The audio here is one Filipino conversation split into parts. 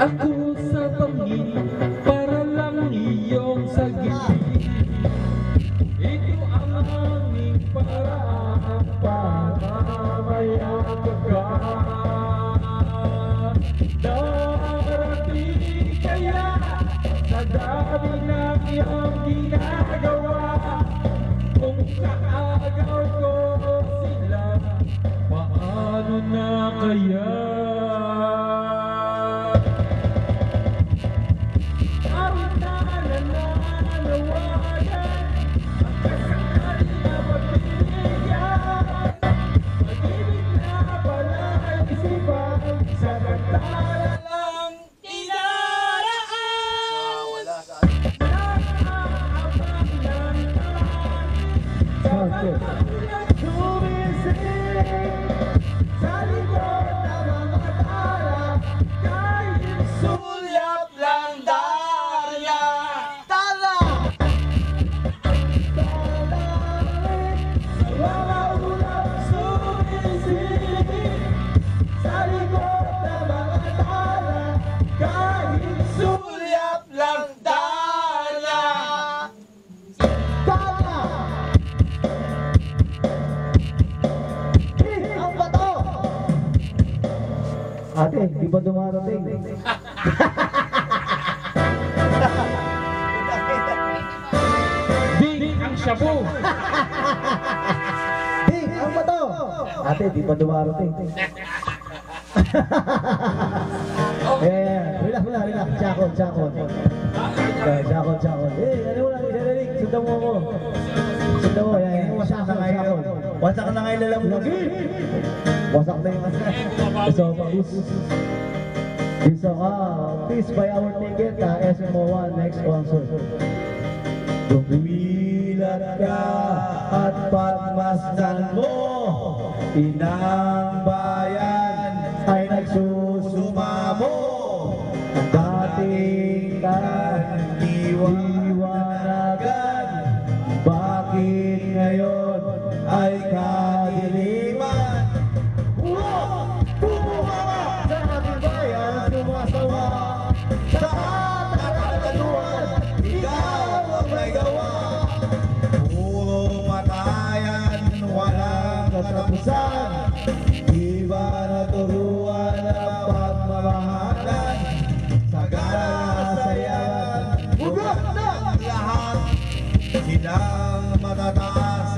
Ako sa bangin para lang iyong sagipin. Ito ang aming paraan para mayagag ka. Darating kaya sa dami ng iyong ginagawa. Kung kaagaw ko sila, paano na kaya? Ate, di ba dumarating? Ding ang shabu! Ding, ang bato! Ate, di ba dumarating? Relax. Chakon. Chakon. Ano mo lang, isarinig. Sundan mo ako. Sundan mo, yan. Wasak na ngayon lalamog. Wasak na yung so, this song, please buy our ticket, SMO1 next concert. Lumilat ka at pagmasdan mo, inang bayan ay nagsusumamo. Dating iwanagan, bakit ngayon ay kadiliman? Bumaba sa ating bayan, sumasawa sa katataluan, ikaw ang may gawa. Puro matayan, walang katapusan, di ba naturuan ang pagmamahalan? Sayawan, ugat na lahat, silang matataas,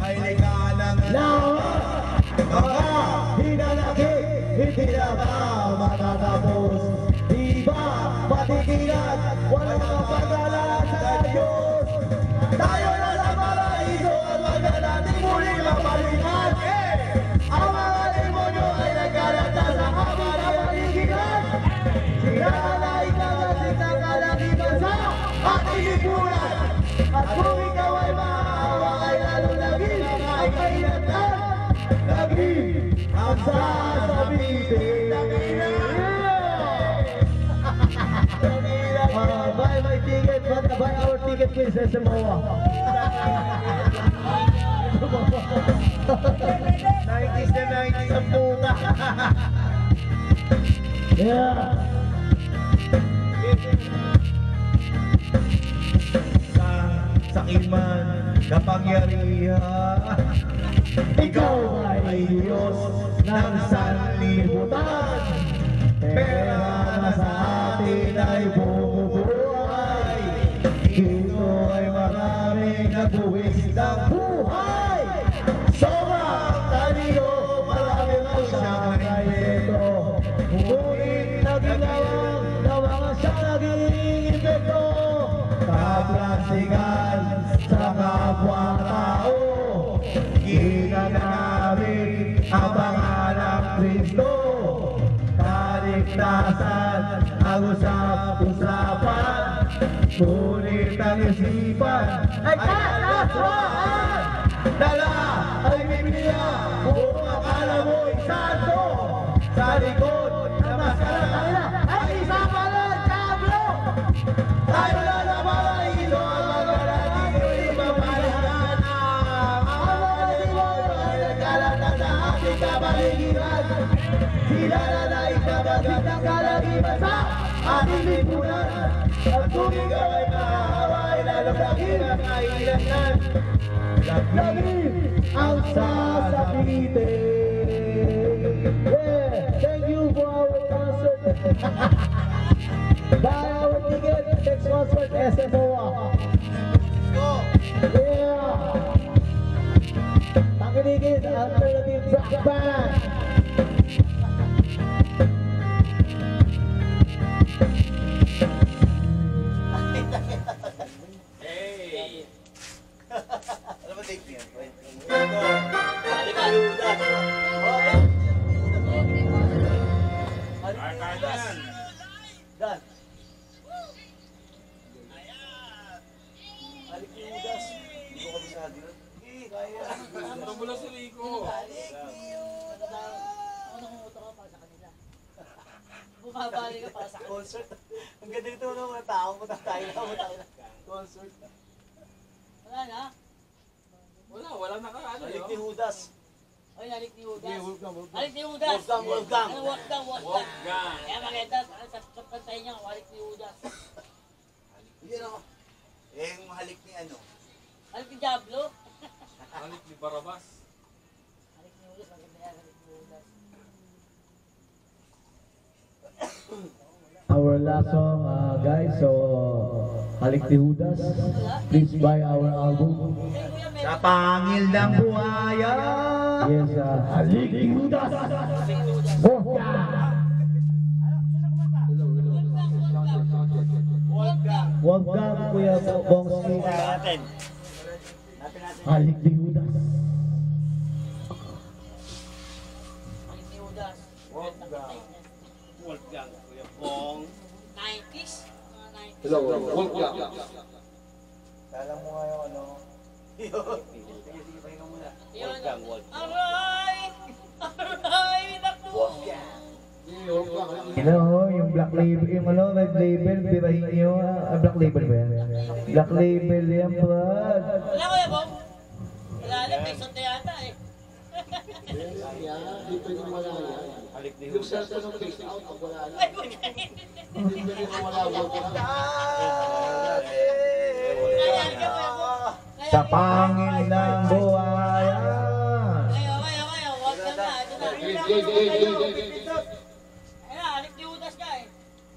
may liganang lahat. Mga hinanakit, hindi na ba matatapos? Di ba patigilan, walang kapagalan sa Diyos? Tayo na sa paraiso at wag na natin muling mapalitan. Ang mga demonyo ay nagkalata sa aming kapaligiran. Sila na ikagasik ng kalakiban sa ating lipunan. At kung ikaw ay maawa ay lalo laging ay kainatan. Laging ang sasabihin ng ina. Buy my ticket, buy our ticket please sa Samoa. 90s na 90s ang puta. Yeah. Sakiman, kapangyarihan, ikaw ay Diyos ng sanlibutan. Pera na sa atin ay bumubuhay, ito ay maraming nagbuwis ng buhay. Sobrang talino, marami raw siyang ito. Ngunit nagigawang mga siya naging epekto. Kaplasikan sa kapwa-tao, ginagamit ang pangalan ng Kristo. Kaligtasan ang usap-usapan, ngunit ang isipan ay kalaswaan. Dala ay Biblia, kung akala mo'y santo, sa likod na maskara ay isa pala Diablo. Tayo na naman ay ito ang magalating ipapalahan. Ang mga demonyo ay nagkalata sa ating kapaligiran. Sila na ikagasik ng kalagiban sa aking lipunan. At kung ikaw ay mahahawain, lalong lagi na kailangan. Lagi ang sasakitin. Yeah, thank you for our concert. Buy our ticket, next concert, SMOA. Yeah. Tangkiligid, alternative rock band. Ano ba take niya? Halika, Judas. Halika, Judas. Dan. Halika, Judas. Hindi ko kabisado yun. Eh, kaya. Ito mo lang si Rico. Bumabali ka para sa akin. Concert. Ang ganda nito ng mga tao. Punta tayo na. Concert. Wala na. Wala nakaano Halik ni yun. Judas. Ay, halik ni Judas. Wolfgang. Halik ni Judas. Wolfgang. Ano, Wolfgang. Wolfgang. Kaya maganda. Sa pantay niya, halik ni Judas. Yan o. Eh, yung halik ni ano. Halik ni Diablo. Halik ni Barabas. Halik ni Judas. Maganda yan, halik ni Judas. Our last song, guys, so Halik ni Judas. Please buy our album. Hey, kuya, meron. Sa pangil ng buhaya. Yes, Halik ni Judas. Wolfgang, Kuya Bongski. Natin. Halik ni Judas. Halik ni Judas. Wolfgang. Wolfgang. Kuya Bong. 90s. Mga 90s. Kala mo nga yung ano. Sige, pahinga muna. Yun. Wolfgang, Wolfgang. Aray! Aray! Naku! Wolfgang. Yung black label, yung red label, birahin nyo, black label ba yan? Black label yan, bud. Wala kuya, Bob? Wala rin, may sunta yata eh. Halik ni Judas. Ay, Kaya ka, kuya, Bob. Sa pangil ng buhaya. Kayo, wag ka na, ito na. Ayun na, halik ni Judas ka eh.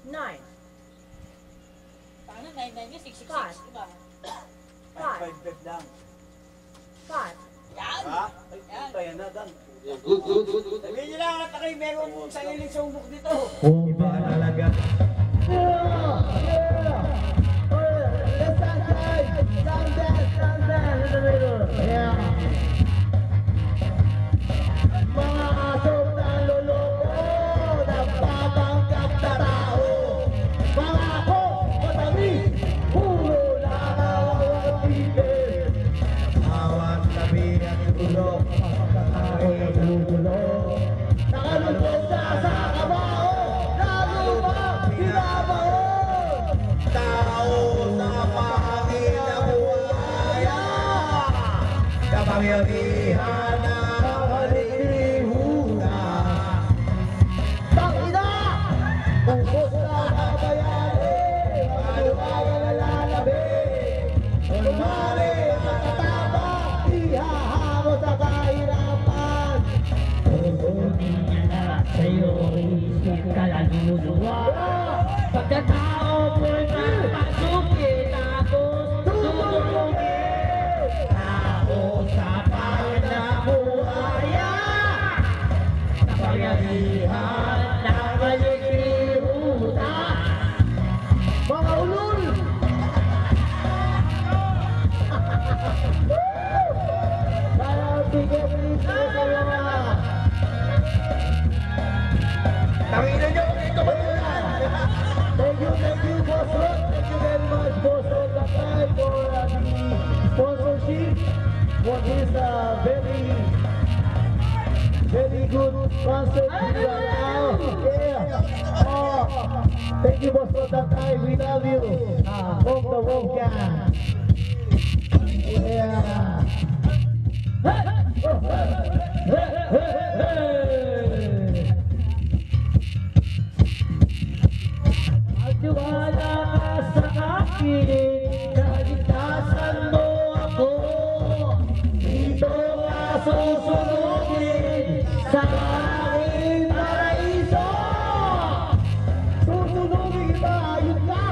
9, Paano, 996, 666, diba? 5 lang. 5, Yan! Ha? Ay, Yan. kaya na, Dan. Sabihin niyo lang at ako'y meron sariling sumbok dito. Iba talaga. Mga asong nanloloko, nagpapanggap na tao. Mga ako, matamis, puro nakakawagigil. Bawat tabi at tulog. Ako nagugulong, nakalubog na sa kabaho, lalo pa binabaon. Tao sa pangil ng buhaya. Kapangyarihan ng halik ni Judas. Tangina! Bukos na kabayani, maluwagan na lalabi. Kunwari matatapang, ihahamo sa kahirapan. Tutunin niya na sa'yo, isip ka lang luluwa. Pagkatao mo'y mapasukin, tapos tutulungin. Tao sa pangil ng buhaya. Kapangyarihan ng halik ni Judas. Mga ulol! Parang bigyan please po sa mga. Tangina nyo, ito ba yan? Thank you, Boss Rod. Thank you very much, Boss Rod Lakay, for the sponsorship for this very good concert now. Yeah. Oh, thank you, Boss Rod Lakay. We love you. From the Wolfgang. Yeah. Hey! Oh, hey! Hey! Hey! Hey! susunugin sa aking paraiso. Susunugin kita, ayun ka.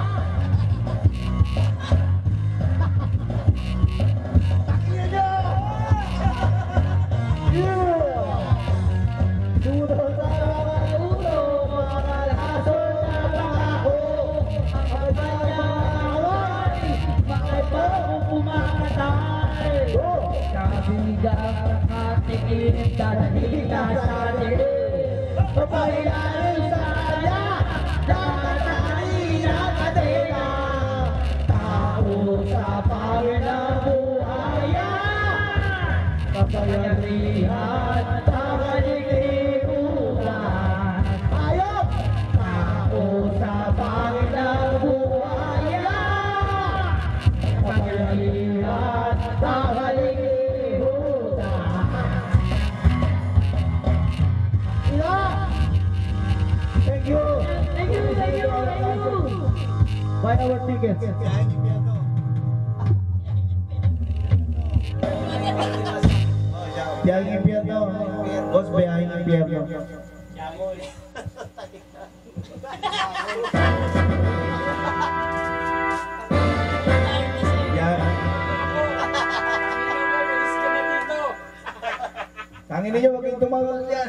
Takiyan niyo! Yeah! Suno sa mga ulo, mga lason na pangako. Ang pagmamaway, bakit ba kung pumakatay? Kabigang nakatingin, dadahin na sa atin. Papahilalim sa kanya, nakatali na kadena. Tao sa Panginoong buhaya, kapayarihan, takalikutan. Ayop! Tao sa Panginoong buhaya, kapayarihan, takalikutan. Ila! Thank you! Thank you! Thank you! Thank you! Buy our tickets. Biyahe ni Piano. Biyaheng impyerno. Boss, biyaheng impyerno. Biyaheng. Umalis ka na dito. Tangin ninyo, huwag kayong tumawag dyan.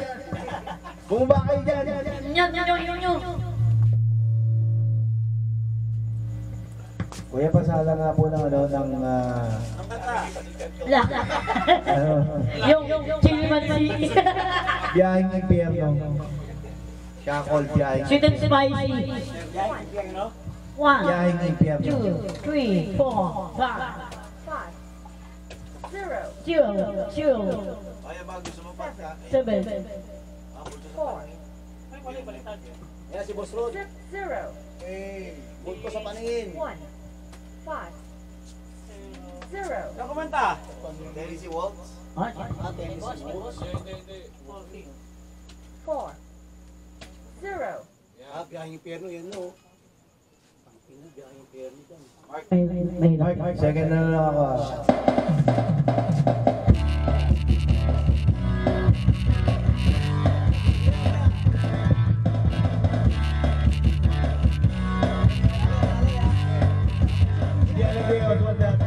Bumaba kayo dyan. Nyo. Kuya, pasala nga po ng ano, ng La. ano, Yung chili mansi. biyaheng impyerno. Shackled biyaheng. Sweet and spicy. One, Biyaheng impyerno. 2, 3, 4, 5, 5, 0, 0, 2, Kaya ba gusto mo pa? 7. 4, Yan si Boss Rod. 6, 0, Eh, good ko sa paningin. 1, 5, 0, Ano kumanta? Dahil si Waltz. Ah, Dahil si Waltz. Hindi. 4, 0. Biyaheng impyerno yan, no? Ang pina, biyaheng impyerno dyan. Mark, second na lang ako. Hindi alam ko yung what's that.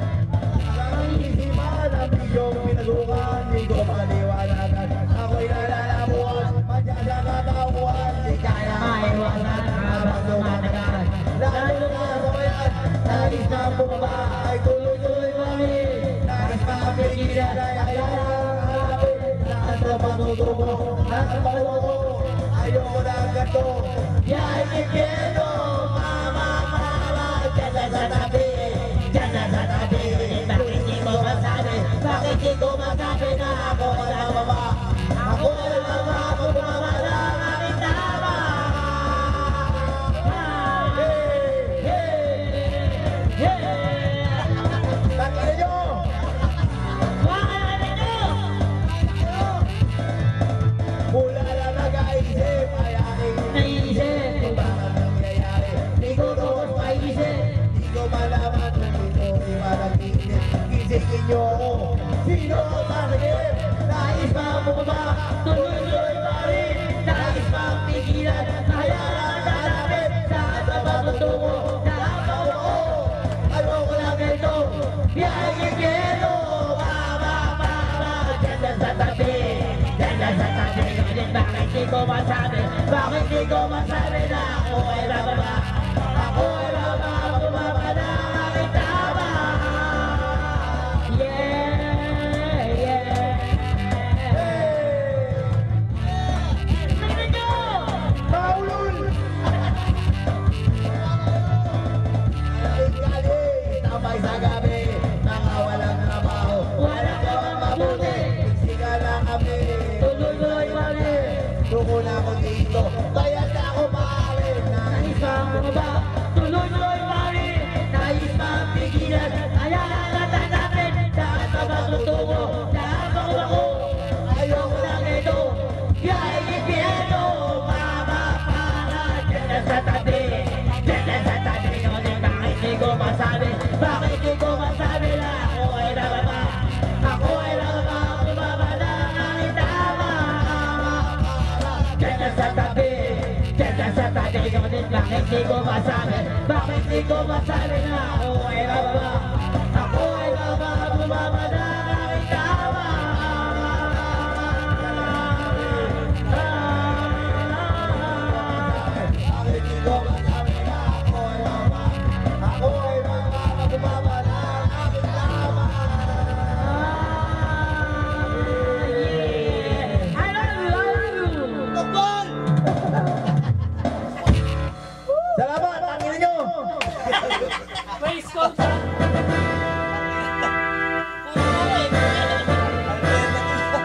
Ang isipan ang bidyong pinagukan, di ko maliwanagan. Ako'y nalalamuan, madyan sa katawan, di kaya maiwanan habang lumatagal. Lalo na sa bayan, nais na bumaba ay tuloy-tuloy kami. Nais mapigilan ay ayaw hanapin. Lahat na matutubo, lahat na maluto, ayoko na ganito. Yay, impyerno, mama, dyan na sa tabi, dyan na sa tabi. Bakit di ko masabi, bakit di ko masabi na ako wala baba? Ako wala baba, kung bumaba lang aking tama. Takiyan nyo! Mula na nag-aisip, ay aking naisip kung bakit nangyayari. Di ko doon maisip, di ko malaman kung ito ay malagigit. Gisingin nyo ako, sino ang masakit? Nais ba bumaba, tuloy-tuloy pa rin. Nais ba pigilan, hayaan hanapin. Saan ba matutungo, nakaw ako. Ayoko lang ito, biyaheng impyerno. Mama, dyan na sa tabi, dyan na sa tabi. Bakit di ko masabi, bakit di ko masabi na ako ay bababa? Ako ay bababa, bumaba na ang aking tama. Paulul! Aling-galing, tambay sa gabi, mga walang trabaho, walang gawang mabuti. Siga na kami, tuloy-tuloy kami. Tuko na ako dito, bayad na ako maaari. Nais ba ako ba? Tuloy-tuloy kami. Nais ba ang pigilan? Hayaan natin natin. Lahat ba matutungo? Lahat ba ako? Ayoko lang ito. Biyaheng impyerno. Mama, para dyan na sa tabi. Dyan na sa tabi. Bakit di ko masabi? Bakit di ko masabi na ako ay nababa? Ako ay nababa. Bumaba na di ko masabi? Bakit di ko masabi na ako ay baba? Ako ay baba, bumaba na aking tama. Bakit di ko masabi na ako ay baba? Ako ay baba, bumaba na aking tama. I love you. Salamat, tangin nyo! May score sa...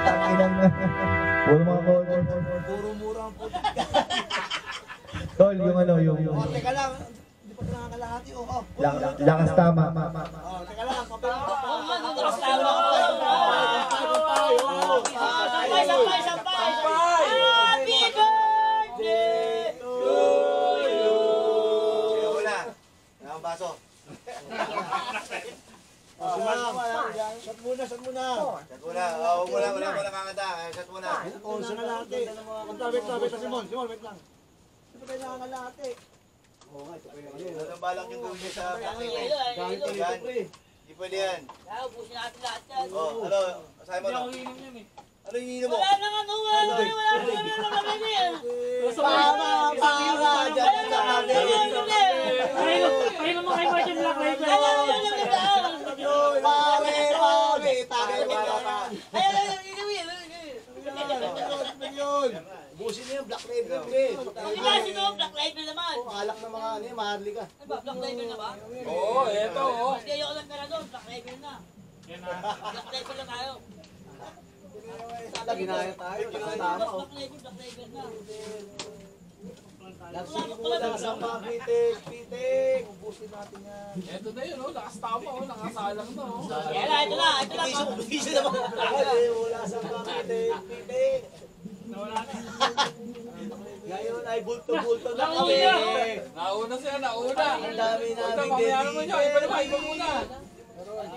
Tanginang na. Puro mga corner. Puro mura ang puti. Tol, yung ano, yung... Oh, teka lang. Hindi pa nakakalahati. Oh, oh. Lakas tama. Oh, teka lang. Papel. Sampay! Happy birthday to you! Sino muna? Ang baso. Shot muna. Four. Shot muna. Oh, wala kakanta. Shot muna. Oh, sa kalahati. Wait lang. Simon, wait lang. Hindi pa tayo nakakalahati. Oo nga, ito pa yun. Ano balak yung gawin niya sa plastic? Yan. Hindi pwede yan. Ubusin natin lahat yan. Oh, ano? Simon, Hindi ako inom yan eh. ano yung ininom mo? Wala nang ano, wala nang Para, dyan sa kami. Pahinga mo kay Martin Black Label. Pare, tagay mo na. Busin niyo yung Black Label, pre. Black Label naman. Alak na mga ano, maharli ka. Ano ba, Black Label na ba? Oo, eto oh. Mas kayo ko lang pera doon, Black Label na. Black Label na tayo. Ginaya tayo, tama. Black Label na. Nagsigil muna sa mga pitik. Ubusin natin yan. Eto na yun oh, lakas tama oh, nakasalang na oh. Yan na, ito na. Ubusin naman. Wala sa mga pitik. Ngayon ay bulto-bulto na kami. Nauna siya, nauna. Ang dami Huwag namin ka, mamaya naman yun. Iba naman, iba muna.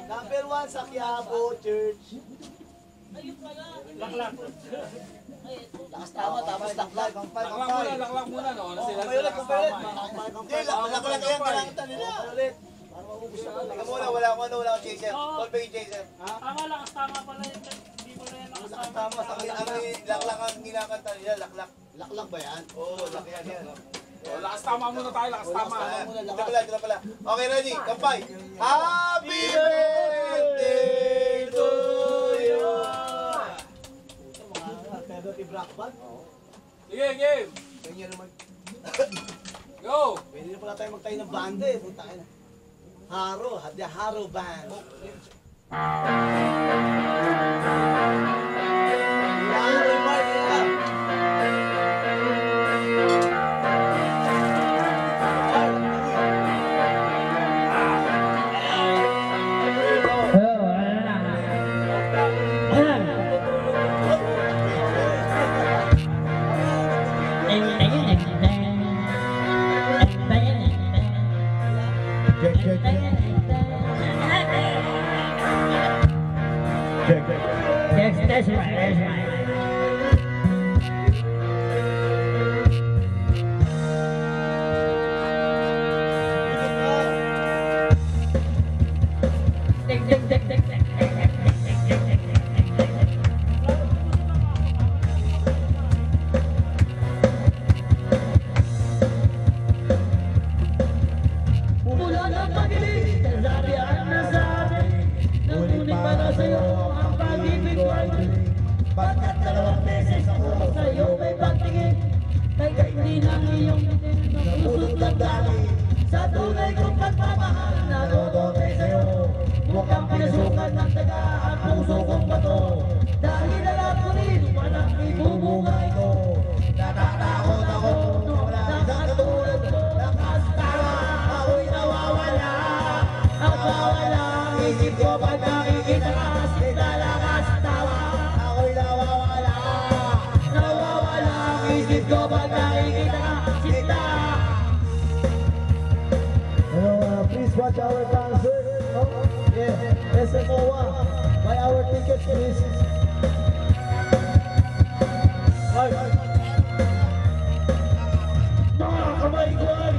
Number 1 sa Quiapo Church. Ayun pala. Lakas tama, tapos laklak. Laklak muna, no? Ano sila Kumpay ulit, lakas kumpay ulit. tama. Hindi, laklak yan, kalangta nila. Ulit. Para maubos na. Teka muna, wala akong chaser. Call back yung chaser. Tama, lakas tama pala yun. Hindi mo na yan lakas Lakas tama. tama, sa laklak ang ginakanta nila, laklak. Laklak ba yan? Oo, laklak yan. Oh, lakas tama muna tayo, lakas tama. Dito pala. Okay, ready? Kampay. Happy birthday to you! Pero i-black band? Sige, game. Ganyan naman. Go. Pwede na pala tayo magtayo ng banda eh. Punta na. Haro, the Haro Band. Haro Band, yan. That's right. Mula ng pag-ibig, sabi ang nasabi, ngunit para sa'yo ang pag-ibig ko ay pagkat 2 beses ako sa'yo may pagtingin, kaya hindi ng iyong bitin ng puso't damdamin. Sa tunay kong pagmamahal na tutuloy sa'yo, mukhang pinasukan ng taga ang puso kong bato. Dahil alam ko rin, walang ibubunga ito. Natatakot ako, wala isang katulad mo. Nakastawa, ako'y nawawala. Nawawala ang isip ko pag nakikita ka. Nalakas tawa, ako'y nawawala. Nawawala ang isip ko pag nakikita ka. Sita. Please watch our concert. Yeah, SMOA. Buy our tickets, please. Ay! Mga kamay ko ay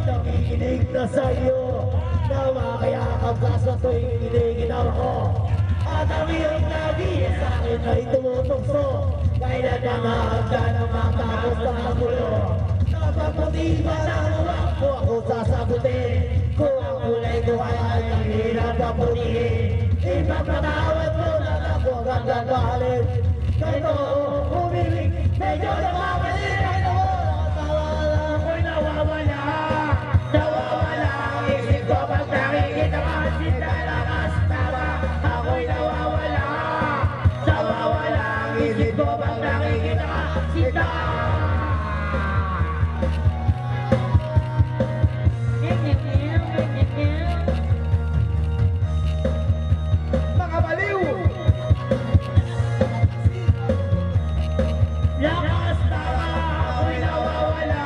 Marami ang lagi sa akin ay tumutugso. Kailan na mahagda na matapos sa gulo. Napapatiba na uwak ko ako sasagutin. Kung ang kulay ko ay hirap ang punihin. Ipapatawad mo na ako hanggang bahalin. Kahit ako umibig, medyo nakakalit. Ako'y nawawala. Nawawala ang isip ko pag nakikita ka. Sinta lakas tama. Ako'y nawawala. Nawawala ang isip ko pag nakikita ka. Sinta. Mga baliw! Lakas tama, ako'y nawawala.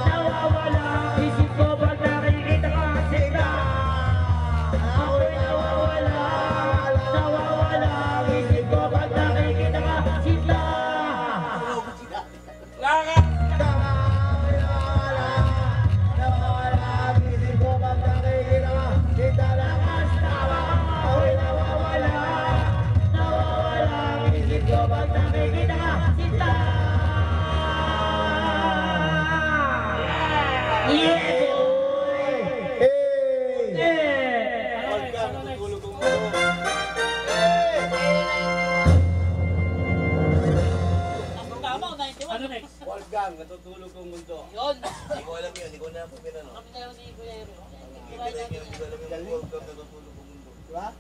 Nawawala, isip ko pag nakikita ka. Sita. Ako'y nawawala. Nawawala, isip ko pag nakikita ka. Sita. Lakas! Tama, ako'y nawawala. Nawawala, isip ko pag nakikita ka. Sita. Lakas tama, ako'y nawawala. Nawawala, isip ko pag nakikita ka. Sita. Yeah, boy! Yeah! Huwag ka, natutulog ang mundo. Ang tama, 91. Ano next? Wolfgang, natutulog ang mundo. Yun. Hindi ko alam yun, hindi ko na pumira, no? Kami na yung si Kuya Ero. Hindi ko alam yung Wolfgang, natutulog ang mundo. Diba?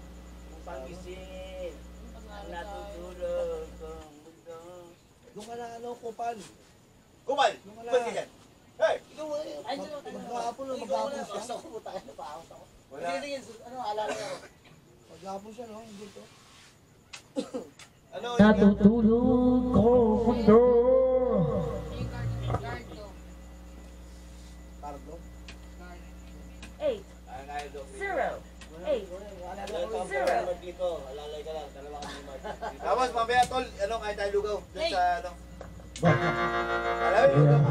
Pag-ising, natutulog ang mundo. Doon ka na, ano, Kupal. Kupal! Kupal ka dyan! Hey! Ikaw, Ay, dito, tayo. maghapon na, maghapon siya. Wala. Ano, alala ko. Maghapon siya, no? Hindi to. Ano? Natutulog ko mundo. Cardo? 8, 0, 8, 0. Dito, alalay ka lang, dalawa kami ni Mark. Tapos, mamaya tol, ano, kahit tayo lugaw. Doon sa, ano. Alam mo, lugaw.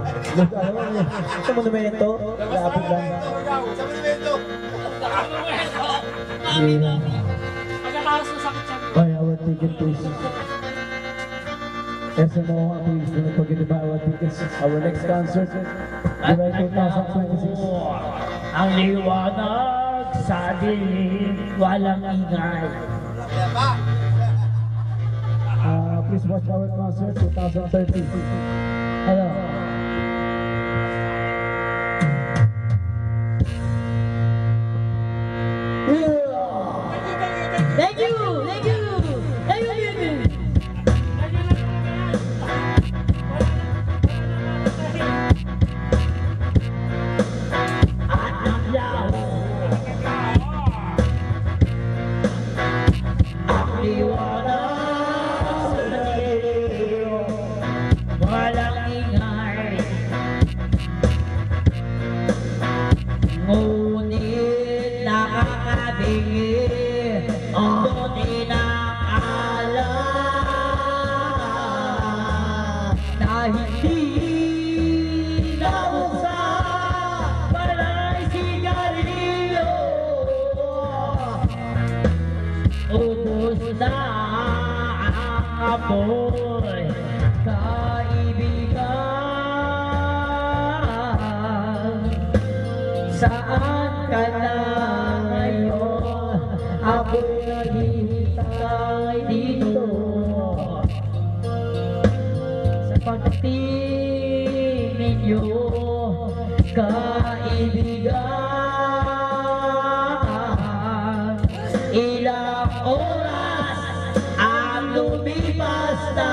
Alam mo yun, sa monumento, lapit lang. Sa monumento. Mami, mami. Pagkakaros na sakit siya. Buy our ticket please. SMO, please do not forget to buy our tickets. Our next concert, July 2026. Ang liwanag sa dilim, walang ingay. Kaya pa. Please watch our concert 2030. Hello. Thank you! Thank you! Thank you! At naglaho ang liwanag sa dilim, walang ingay. Ngunit nakakabingi ang buti ng alam na hindi nabuksan pala'y sigarilyo. Ubus na ang apoy kaibigan. Saan ka na ngayon? Ako'y naghihintay dito sa pagdating ninyo, kaibigan. Ilang oras ang lumipas na